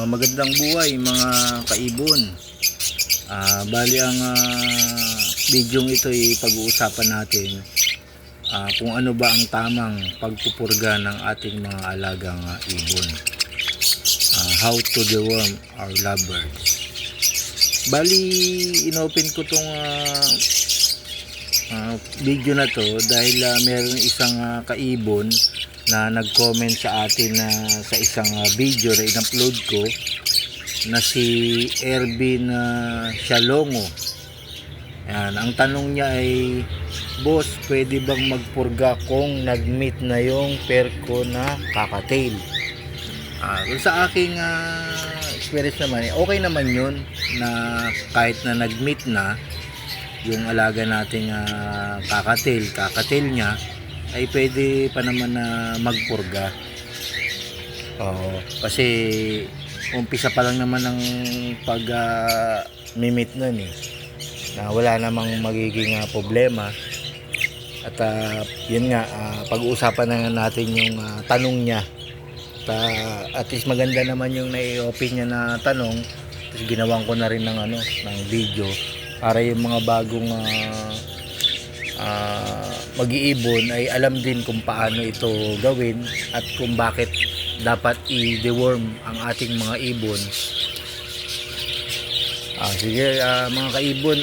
Magandang buhay mga kaibon. Bali ang video ito ay pag-uusapan natin kung ano ba ang tamang pagpupurga ng ating mga alagang ibon. How to deworm our lovebirds. Bali inopen ko tong video na to dahil meron isang kaibon na nag-comment sa atin sa isang video na in-upload ko na si Ervin Shalongo. Yan, ang tanong niya ay, boss, pwede bang magpurga kung nag-meet na yung pair ko na kakatail? Sa aking experience naman, okay naman yun na kahit na nag-meet na yung alaga nating kakatail niya, ay pwede pa naman na magpurga. Kasi umpisa pa lang naman ng pag mimit nun na wala namang magiging problema. At yun nga, pag-uusapan na natin yung tanong niya. At least maganda naman yung nai-open niya na tanong. Tapos ginawan ko na rin ng video para yung mga bagong mag-iibon ay alam din kung paano ito gawin at kung bakit dapat i-deworm ang ating mga ibon. Sige mga kaibon,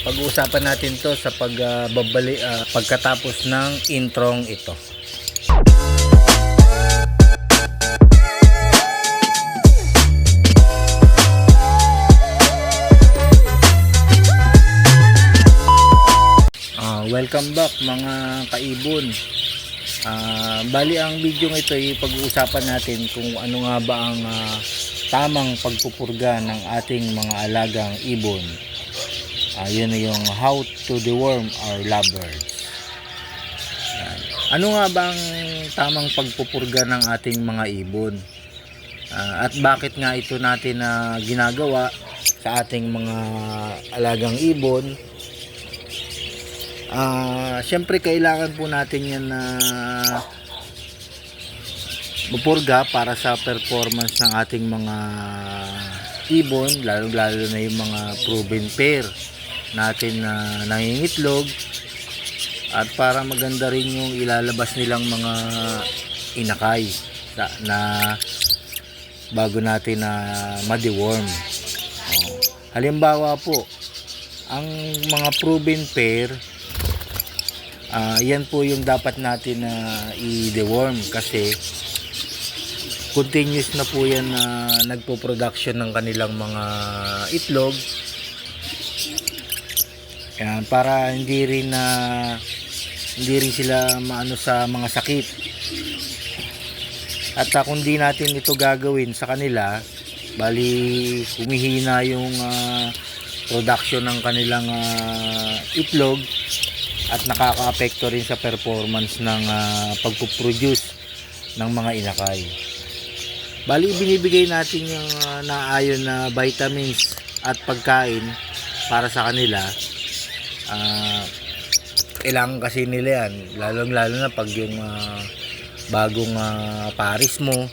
pag-uusapan natin to sa pagkatapos ng introng ito. Welcome back mga kaibon. Bali ang video ito ay pag-uusapan natin kung ano nga ba ang tamang pagpupurga ng ating mga alagang ibon. Yun na yung how to deworm our lovebirds. Ano nga ba ang tamang pagpupurga ng ating mga ibon? At bakit nga ito natin ginagawa sa ating mga alagang ibon? Siyempre kailangan po natin yan na pupurga para sa performance ng ating mga ibon, lalo na yung mga proven pair natin na nangingitlog, at para maganda rin yung ilalabas nilang mga inakay na bago natin na ma-deworm. Halimbawa po, ang mga proven pair, yan po yung dapat natin na i-deworm kasi continuous na po yan na nagpo-production ng kanilang mga itlog. Yan, para hindi rin sila maano sa mga sakit. At kung di natin ito gagawin sa kanila, bali humihina yung production ng kanilang itlog at nakaka-apekto rin sa performance ng pagpuproduce ng mga inakay. Bali binibigay natin yung naayon na vitamins at pagkain para sa kanila. Kailangan kasi nila yan, lalo na pag yung bagong paris mo,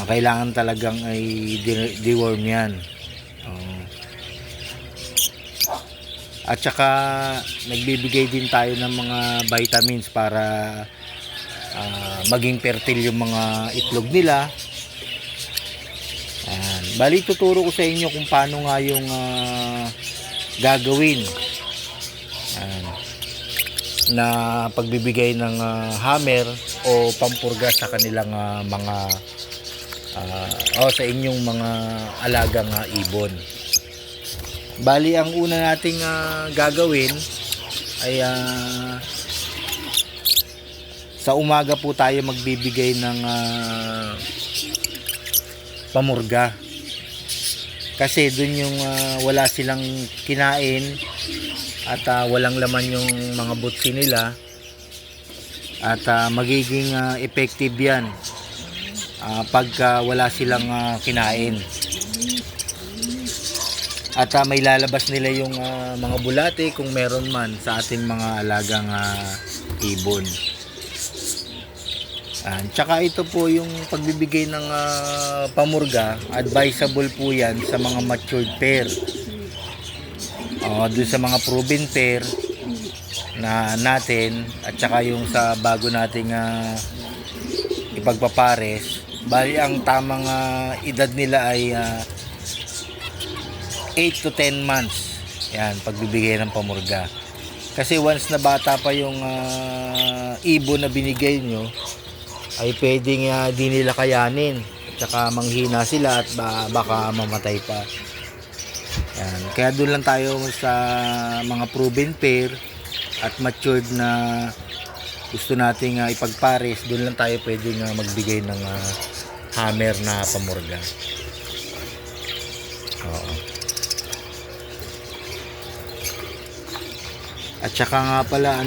kailangan talagang ay deworm yan. At saka nagbibigay din tayo ng mga vitamins para maging fertile yung mga itlog nila. Bali tuturo ko sa inyo kung paano nga yung gagawin na pagbibigay ng hammer o pampurga sa kanilang mga sa inyong mga alagang ibon. Bali ang una nating gagawin ay sa umaga po tayo magbibigay ng pamurga. Kasi dun yung wala silang kinain at walang laman yung mga butsi nila, at magiging effective yan pagka wala silang kinain. At may lalabas nila yung mga bulate kung meron man sa ating mga alagang ibon. Tsaka ito po yung pagbibigay ng pamurga, advisable po yan sa mga matured pair. Doon sa mga proven pair na natin, at saka yung sa bago nating ipagpapares, bali ang tamang edad nila ay 8 to 10 months. Yan, pagbibigay ng pamurga. Kasi once na bata pa yung ibon na binigay nyo, ay pwedeng di nila kayanin, at saka manghina sila at baka mamatay pa. Yan. Kaya doon lang tayo sa mga proven pair at matured na gusto nating ipagpares, doon lang tayo pwedeng magbigay ng hammer na pamurga. Oo. At saka nga pala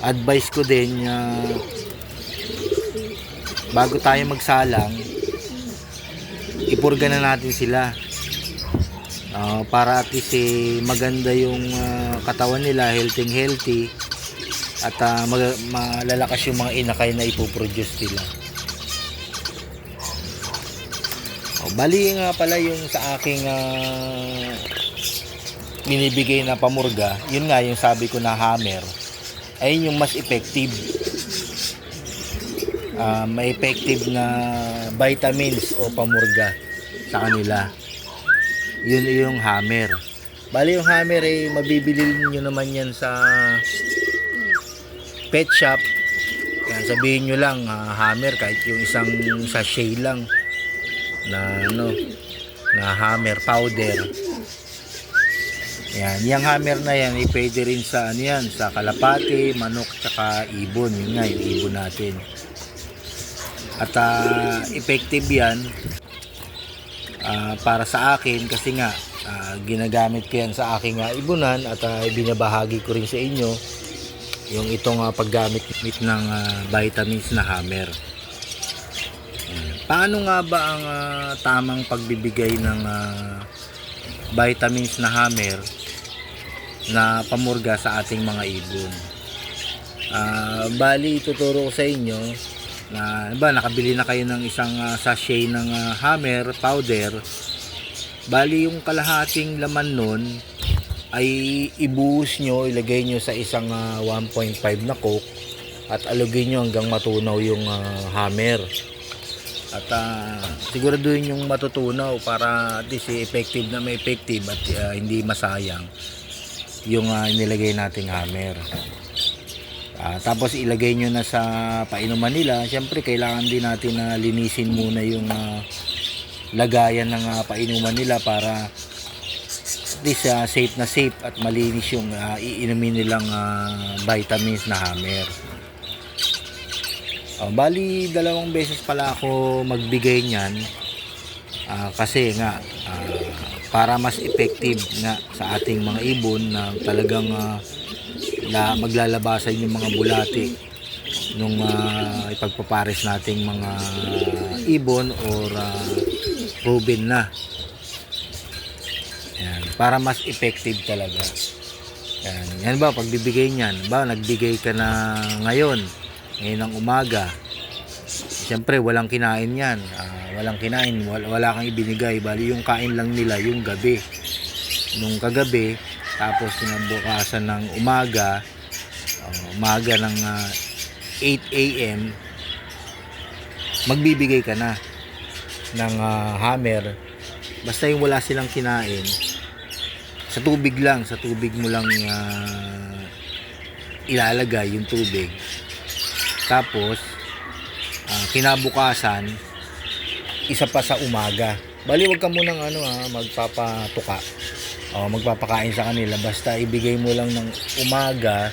advice ko din, bago tayo magsalang, ipurga na natin sila, para at least maganda yung katawan nila, healthy, at malalakas yung mga inakay na ipoproduce nila. Bali nga pala yung sa aking binibigay na pamurga, yun nga yung sabi ko na hammer, ayun yung mas effective. May effective na vitamins o pamurga sa kanila. Yun yung hammer. Bali yung hammer ay mabibili niyo naman yan sa pet shop. Yan, sabihin nyo lang hammer, kahit yung isang sachet lang na na hammer powder. Yan, yung hammer na yan ay pwede rin sa sa kalapati, manok, tsaka ibon. Yun nga, yung ibon natin. At effective yan para sa akin, kasi nga ginagamit ko yan sa aking ibunan, at binabahagi ko rin sa inyo yung itong paggamit ng vitamins na hammer. Paano nga ba ang tamang pagbibigay ng vitamins na hammer na pamurga sa ating mga ibon? Bali, ituturo ko sa inyo na nakabili na kayo ng isang sachet ng hammer powder. Bali, yung kalahating laman nun ay ibuhos nyo, ilagay nyo sa isang 1.5 na coke at alugin nyo hanggang matunaw yung hammer. At siguraduhin yung matutunaw para at least effective na may effective at hindi masayang yung nilagay nating hammer. Tapos ilagay nyo na sa painuman nila. Siyempre kailangan din natin na linisin muna yung lagayan ng painuman nila para at least safe na safe at malinis yung iinumin nilang vitamins na hammer. Bali, 2 beses pala ako magbigay niyan, kasi nga para mas effective nga sa ating mga ibon na talagang maglalabasan yung mga bulati nung ipagpapares nating mga ibon or proven na. Yan, para mas effective talaga. Yan ba, pagbibigay niyan, nagbigay ka na ngayon ng umaga, siyempre walang kinain yan, wala kang ibinigay. Bali yung kain lang nila yung gabi, nung kagabi, tapos kinabukasan ng umaga ng 8 AM magbibigay ka na ng hammer. Basta yung wala silang kinain, sa tubig mo lang ilalagay yung tubig. Tapos kinabukasan isa pa sa umaga. Bali, wag ka munang magpapatuka magpapakain sa kanila, basta ibigay mo lang ng umaga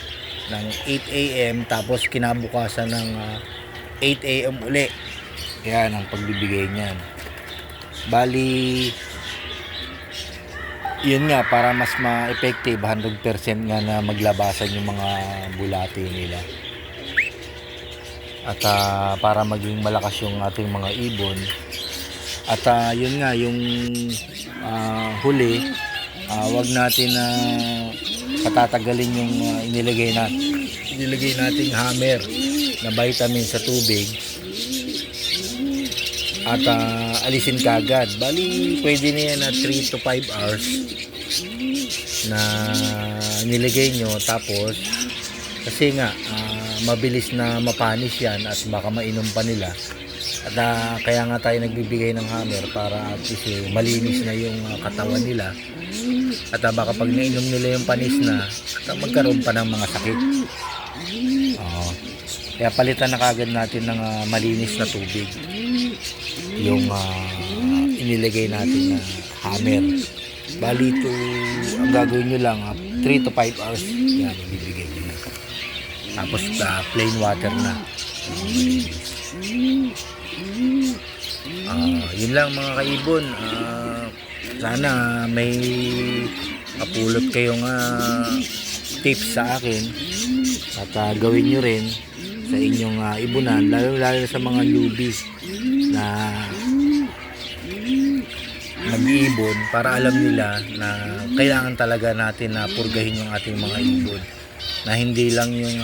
ng 8 AM tapos kinabukasan ng 8 AM uli. Yan ang pagbibigay niyan. Bali, yun nga, para mas ma-effective 100% nga na maglabasan yung mga bulati nila. At para maging malakas yung ating mga ibon. At yun nga, yung huli, wag natin patatagalin yung inilagay nilagay nating hammer na vitamin sa tubig at alisin kagad. Bali pwede na yan na 3 to 5 hours na nilagay nyo. Tapos kasi nga mabilis na mapanis yan at baka mainom pa nila. At kaya nga tayo nagbibigay ng hammer para at least malinis na yung katawan nila. At baka pag nainom nila yung panis na, magkaroon pa ng mga sakit. Kaya palitan na kagad natin ng malinis na tubig yung inilagay natin na hammer. Bali ito, ang gagawin nyo lang 3 to 5 hours yan ibibigay nyo. Tapos plain water na. Yun lang mga kaibon. Sana may mapulot kayong tips sa akin at gawin nyo rin sa inyong ibunan, lalo sa mga newbie na mag-iibon, para alam nila na kailangan talaga natin na purgahin yung ating mga ibon, na hindi lang yung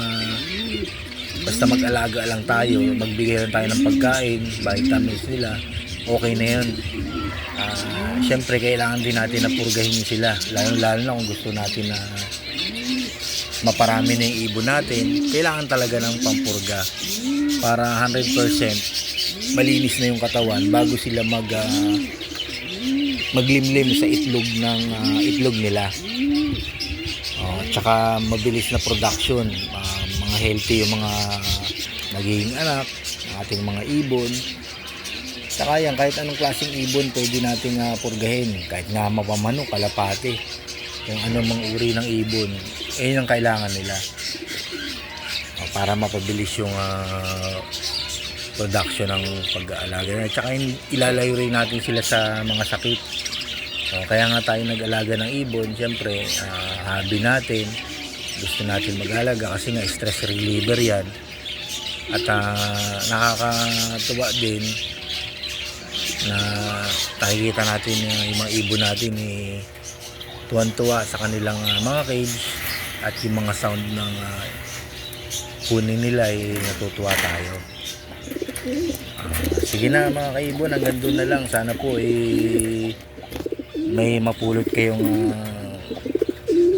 basta mag-alaga lang tayo, magbigay lang tayo ng pagkain, vitamins nila, okay na yun. Syempre kailangan din natin na purgahin sila, lalo na kung gusto natin na maparami na yung ibon natin. Kailangan talaga ng pampurga para 100% malinis na yung katawan bago sila maglimlim sa itlog nila. Tsaka mabilis na production, mga healthy yung mga naging anak ng ating mga ibon. Saka yan, kahit anong klaseng ibon pwede nating purgahin, kahit nga mapamanok, kalapate, kung anong mga uri ng ibon, yun ang kailangan nila para mapabilis yung production ng pag-aalaga. Tsaka ilalayo rin natin sila sa mga sakit. Kaya nga tayo nag-alaga ng ibon, siyempre hobby natin, gusto natin mag-alaga kasi nga stress reliever yan. At nakakatuwa din na nakikita natin yung mga ibon natin tuwan-tuwa sa kanilang mga cage, at yung mga sound ng kunin nila natutuwa tayo. Sige na mga kaibon, hanggang doon na lang. Sana po may mapulot kayong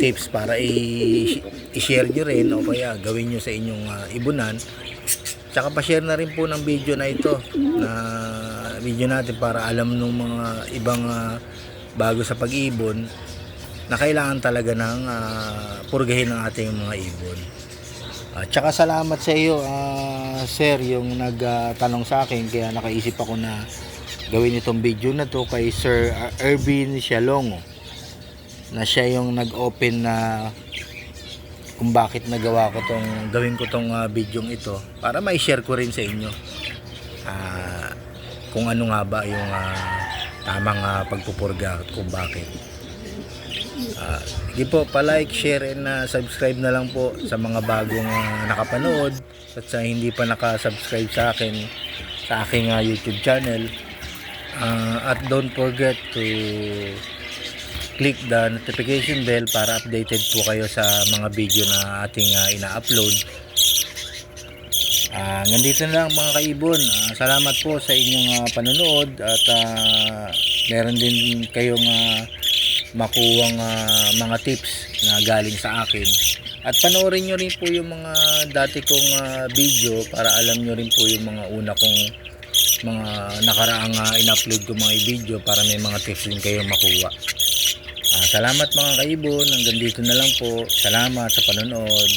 tips para i-share nyo rin o kaya gawin nyo sa inyong ibunan. Tsaka pa-share na rin po ng video na ito, na video natin, para alam ng mga ibang bago sa pag-ibon na kailangan talaga ng purgahin ng ating mga ibon. Tsaka salamat sa iyo sir, yung nagtanong sa akin, kaya nakaisip ako na gawin itong video na to kay Sir Ervin Sialongo, na siya yung nag-open na kung bakit gawin ko tong video ito, para ma-share ko rin sa inyo kung ano nga ba yung tamang pagpupurga at kung bakit. Sige po, pa-like, share, and subscribe na lang po sa mga bagong nakapanood, at sa hindi pa nakasubscribe sa aking YouTube channel. At don't forget to click the notification bell para updated po kayo sa mga video na ating ina-upload. Nandito na lang mga kaibon. Salamat po sa inyong panonood, at meron din kayong makuwang mga tips na galing sa akin, at panoorin nyo rin po yung mga dati kong video para alam nyo rin po yung mga una kong mga nakaraang in-upload ko mga video, para may mga tips din kayong makuha. Salamat mga kaibon, hanggang dito na lang po. Salamat sa panonood.